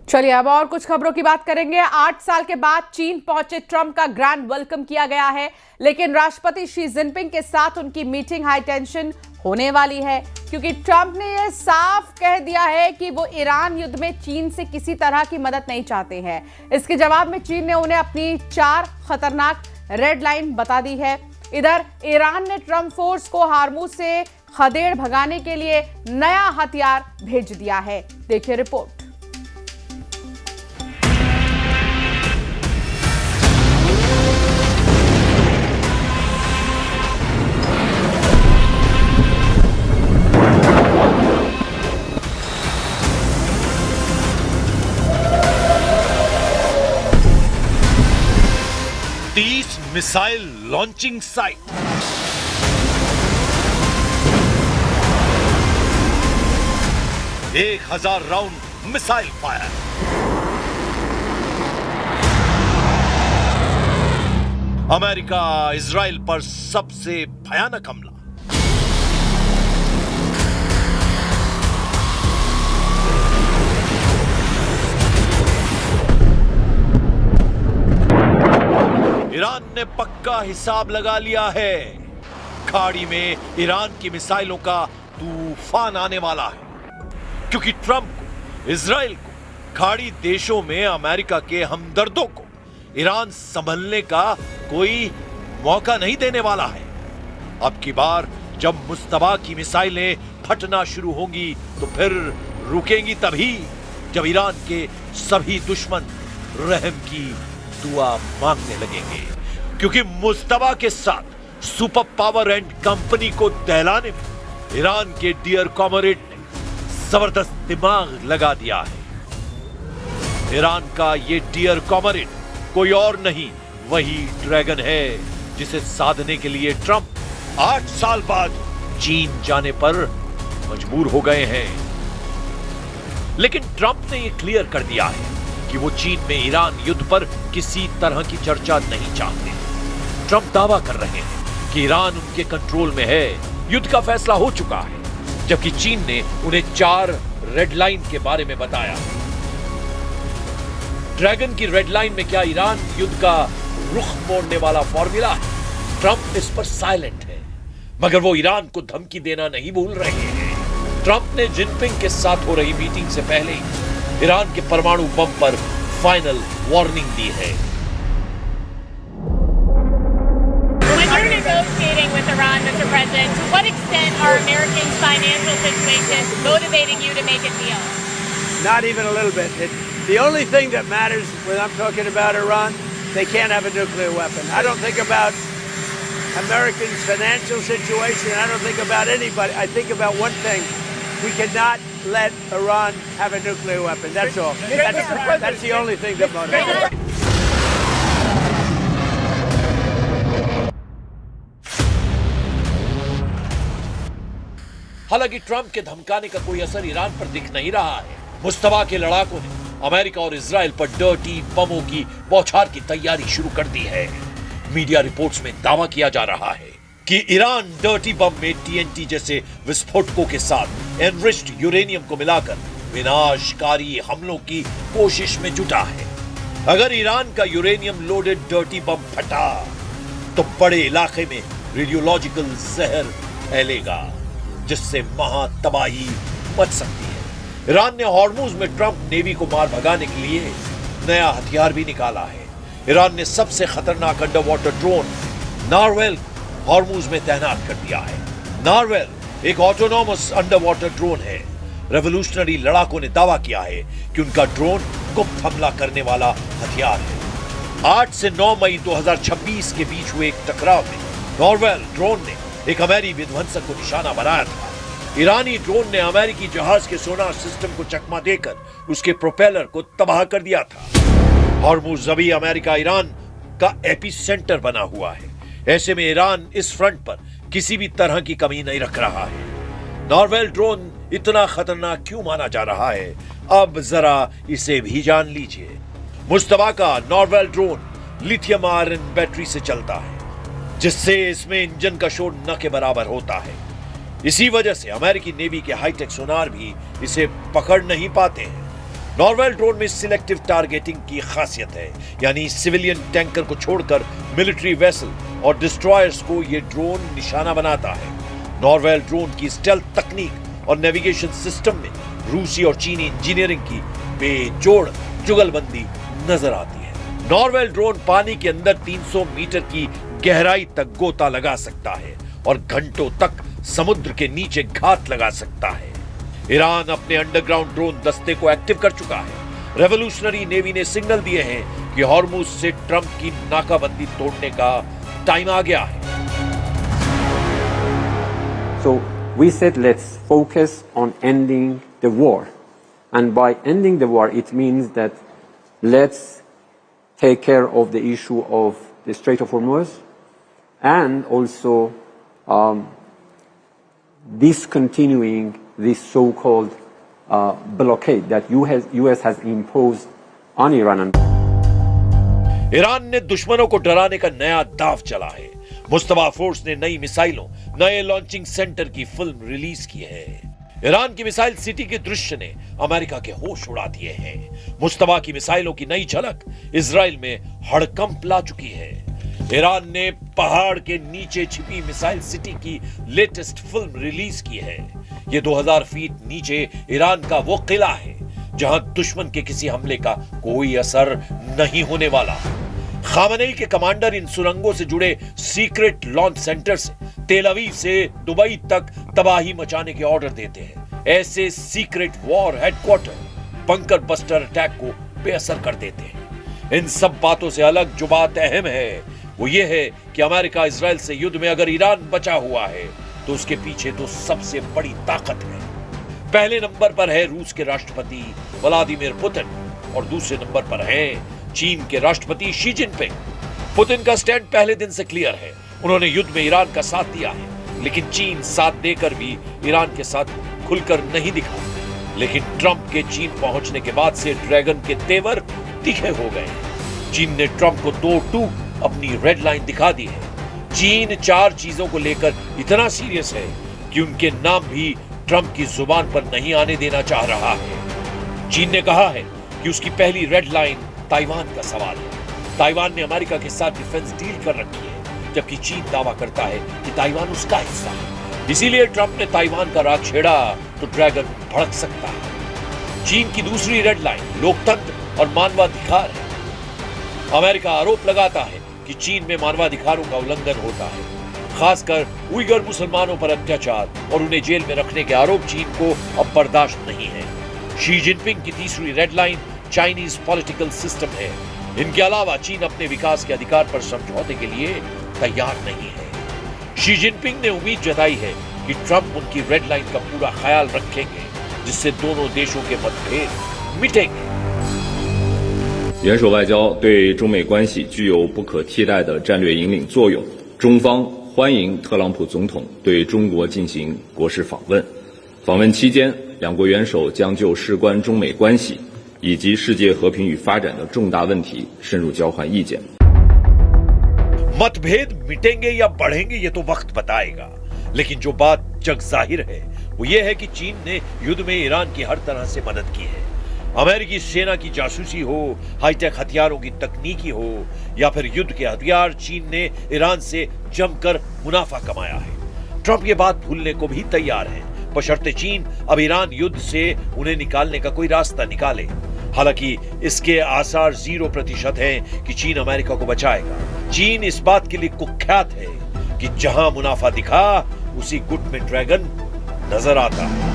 चलिए अब और कुछ खबरों की बात करेंगे। 8 साल के बाद चीन पहुंचे ट्रंप का ग्रैंड वेलकम किया गया है, लेकिन राष्ट्रपति शी जिनपिंग के साथ उनकी मीटिंग हाई टेंशन होने वाली है, क्योंकि ट्रंप ने यह साफ कह दिया है कि वो ईरान युद्ध में चीन से किसी तरह की मदद नहीं चाहते हैं। इसके जवाब में चीन ने उन्हें अपनी 4 खतरनाक रेड लाइन बता दी है। इधर ईरान ने ट्रंप फोर्स को हार्मूज से खदेड़ भगाने के लिए नया हथियार भेज दिया है। देखिए रिपोर्ट। मिसाइल लॉन्चिंग साइट, एक 1000 round missile fire. America Israel पर सबसे भयानक हमला। ईरान ने पक्का हिसाब लगा लिया है। खाड़ी में ईरान की मिसाइलों का तूफान आने वाला है, क्योंकि ट्रंप को, इजराइल को, खाड़ी देशों में अमेरिका के हमदर्दों को ईरान संभलने का कोई मौका नहीं देने वाला है। अब की बार जब मुस्तबा की मिसाइलें फटना शुरू होंगी तो फिर रुकेंगी तभी जब ईरान के सभी दुश्मन रहम की दुआ मांगने लगेंगे, क्योंकि मुस्तबा के साथ सुपर पावर एंड कंपनी को दहलाने में ईरान के डियर कॉमरेड ने जबरदस्त दिमाग लगा दिया है। ईरान का ये डियर कॉमरेड कोई और नहीं, वही ड्रैगन है जिसे साधने के लिए ट्रंप 8 साल बाद चीन जाने पर मजबूर हो गए हैं। लेकिन ट्रंप ने यह क्लियर कर दिया है कि वो चीन में ईरान युद्ध पर किसी तरह की चर्चा नहीं चाहते। ट्रंप दावा कर रहे हैं कि ईरान उनके कंट्रोल में है, युद्ध का फैसला हो चुका है, जबकि चीन ने उन्हें 4 रेड लाइन के बारे में बताया। ड्रैगन की रेड लाइन में क्या ईरान युद्ध का रुख मोड़ने वाला फॉर्मूला है? ट्रंप इस पर साइलेंट है, मगर वो ईरान को धमकी देना नहीं भूल रहे हैं। ट्रंप ने जिनपिंग के साथ हो रही मीटिंग से पहले ही ईरान के परमाणु बम पर फाइनल वार्निंग दी है। When you're negotiating with Iran, Mr. President, to what extent are Americans' financial situations motivating you to make a deal? Not even a little bit. The only thing that matters when I'm talking about Iran, they can't have a nuclear weapon. I don't think about Americans' financial situation. I don't think about anybody. I think about one thing. We cannot let Iran have a nuclear weapon. That's all. That's the only thing that motivates. हालांकि Trump के धमकाने का कोई असर Iran पर दिख नहीं रहा है। मुस्तबा के लड़ाकों ने अमेरिका और इजराइल पर डर्टी बमों की बौछार की तैयारी शुरू कर दी है। मीडिया रिपोर्ट्स में दावा किया जा रहा है कि ईरान डर्टी बम में टीएनटी जैसे विस्फोटकों के साथ एनरिच्ड यूरेनियम को मिलाकर विनाशकारी हमलों की कोशिश में जुटा है। अगर ईरान का यूरेनियम लोडेड डर्टी बम फटा तो बड़े इलाके में रेडियोलॉजिकल जहर फैलेगा, जिससे महातबाही मच सकती है। ईरान ने हॉर्मूज में ट्रंप नेवी को मार भगाने के लिए नया हथियार भी निकाला है। ईरान ने सबसे खतरनाक अंडर वाटर ड्रोन नारवेल हॉर्मूज में तैनात कर दिया है। नारवेल एक ऑटोनॉमस अंडर वाटर ड्रोन है। रेवोल्यूशनरी लड़ाकों ने दावा किया है कि उनका ड्रोन गुप्त हमला करने वाला हथियार है। 8 से 9 मई 2026 के बीच हुए एक टकराव में नारवेल ड्रोन ने एक अमेरिकी विध्वंसक को निशाना बनाया था। ईरानी ड्रोन ने अमेरिकी जहाज के सोनार सिस्टम को चकमा देकर उसके प्रोपेलर को तबाह कर दिया था। हॉर्मूज अभी अमेरिका ईरान का एपिसेंटर बना हुआ है। ऐसे में ईरान इस फ्रंट पर किसी भी तरह की कमी नहीं रख रहा है। नारवेल ड्रोन इतना खतरनाक क्यों माना जा रहा है, अब जरा इसे भी जान लीजिए। मुस्तबा का नारवेल ड्रोन लिथियम आयरन बैटरी से चलता है, जिससे इसमें इंजन का शोर न के बराबर होता है। इसी वजह से अमेरिकी नेवी के हाईटेक सोनार भी इसे पकड़ नहीं पाते हैं। नॉर्वेल ड्रोन में सिलेक्टिव टारगेटिंग की खासियत है, यानी सिविलियन टैंकर को छोड़कर मिलिट्री वेसल और डिस्ट्रॉयर्स को यह ड्रोन निशाना बनाता है। नॉर्वेल ड्रोन की स्टेल्थ तकनीक और नेविगेशन सिस्टम में रूसी और चीनी इंजीनियरिंग की बेजोड़ जुगलबंदी नजर आती है। नॉर्वेल ड्रोन पानी के अंदर 300 मीटर की गहराई तक गोता लगा सकता है और घंटों तक समुद्र के नीचे घात लगा सकता है। ईरान अपने अंडरग्राउंड ड्रोन दस्ते को एक्टिव कर चुका है। रेवोल्यूशनरी नेवी ने सिग्नल दिए हैं कि हॉर्मुज से ट्रंप की नाकाबंदी तोड़ने का टाइम आ गया है। So we said let's focus on ending the war, and by ending the war it means that let's take care of the issue of the Strait of Hormuz and also discontinuing this so-called blockade that US has imposed on Iran. Iran ने दुश्मनों को डराने का नया दांव चला है। Mustafa force ने नई मिसाइलों, नए लॉन्चिंग सेंटर की फिल्म रिलीज की है। ईरान की मिसाइल सिटी के दृश्य ने अमेरिका के होश उड़ा दिए हैं। मुस्तफा की मिसाइलों की नई झलक इजराइल में हड़कंप ला चुकी है। ईरान ने पहाड़ के नीचे छिपी मिसाइल सिटी की लेटेस्ट फिल्म रिलीज की है। यह 2000 फीट नीचे ईरान का वो किला है जहां दुश्मन के किसी हमले का कोई असर नहीं होने वाला। खामनेई के कमांडर इन सुरंगों से जुड़े सीक्रेट लॉन्च सेंटर से तेल अवीव से दुबई तक तबाही मचाने के ऑर्डर देते हैं। ऐसे secret war headquarter bunker buster attack को बेअसर कर देते हैं। इन सब बातों से अलग जो बात अहम है वो ये है कि अमेरिका इजराइल से युद्ध में अगर ईरान बचा हुआ है तो उसके पीछे तो सबसे बड़ी ताकत है। पहले नंबर पर है रूस के राष्ट्रपति व्लादिमीर पुतिन और दूसरे नंबर पर है चीन के राष्ट्रपति शी जिनपिंग। पुतिन का स्टैंड पहले दिन से क्लियर है। उन्होंने युद्ध में ईरान का साथ दिया है, लेकिन चीन साथ देकर भी ईरान के साथ खुलकर नहीं दिखा। लेकिन ट्रंप के चीन पहुंचने के बाद से ड्रैगन के तेवर तीखे हो गए। चीन ने ट्रंप को दो टूक अपनी रेड लाइन दिखा दी है। चीन 4 चीजों को लेकर इतना सीरियस है कि उनके नाम भी ट्रंप की जुबान पर नहीं आने देना चाह रहा है। चीन ने कहा है कि उसकी पहली रेड लाइन ताइवान का सवाल है। ताइवान ने अमेरिका के साथ डिफेंस डील कर रखी है, जबकि चीन दावा करता है कि ताइवान उसका हिस्सा है। इसीलिए ट्रंप ने ताइवान का राग छेड़ा तो ड्रैगन भड़क सकता है। चीन की दूसरी रेड लाइन लोकतंत्र और मानवाधिकार है। अमेरिका आरोप लगाता है कि चीन में मानवाधिकारों का उल्लंघन होता है, खासकर उइगर मुसलमानों पर अत्याचार और उन्हें जेल में रखने के आरोप चीन को अब बर्दाश्त नहीं है। शी जिनपिंग की तीसरी red line Chinese political system है। इनके अलावा चीन अपने विकास के अधिकार पर समझौते के लिए तैयार नहीं है। शी जिनपिंग ने उम्मीद जताई है कि ट्रंप उनकी रेड लाइन का पूरा ख्याल रखेंगे, जिससे दोनों देशों के मतभेद मिटेंगे। 元首外交对中美关系具有不可替代的战略引领作用。中方欢迎特朗普总统对中国进行国事访问。访问期间，两国元首将就事关中美关系以及世界和平与发展的重大问题深入交换意见。 मतभेद मिटेंगे या बढ़ेंगे ये तो वक्त बताएगा, लेकिन जो बात जग जाहिर है वो ये है कि चीन ने युद्ध में ईरान की हर तरह से मदद की है। अमेरिकी सेना की जासूसी हो, हाईटेक हथियारों की तकनीकी हो या फिर युद्ध के हथियार, चीन ने ईरान से जमकर मुनाफा कमाया है। ट्रंप ये बात भूलने को भी तैयार है, बशर्ते चीन अब ईरान युद्ध से उन्हें निकालने का कोई रास्ता निकाले। हालांकि इसके आसार 0% हैं कि चीन अमेरिका को बचाएगा। चीन इस बात के लिए कुख्यात है कि जहां मुनाफा दिखा उसी गुट में ड्रैगन नजर आता है।